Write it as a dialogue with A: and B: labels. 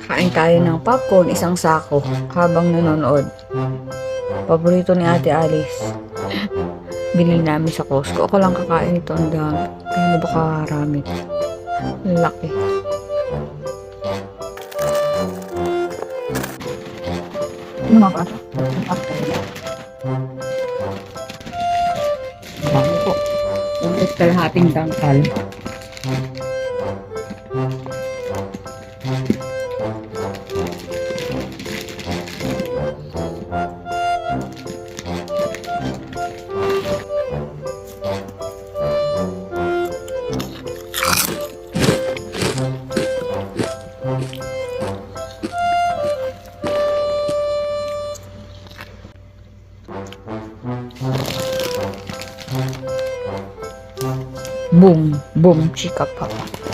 A: Kain tayo ng popcorn, isang sako, habang nanonood. Paborito ni Ate Alice. Binili namin sa Costco. Ako lang kakain ito, ang dami. Ano ba karami? Laki. Ano mga bata? Dami po. Ulit kalahating tangkal. Boom, boom, chika papa.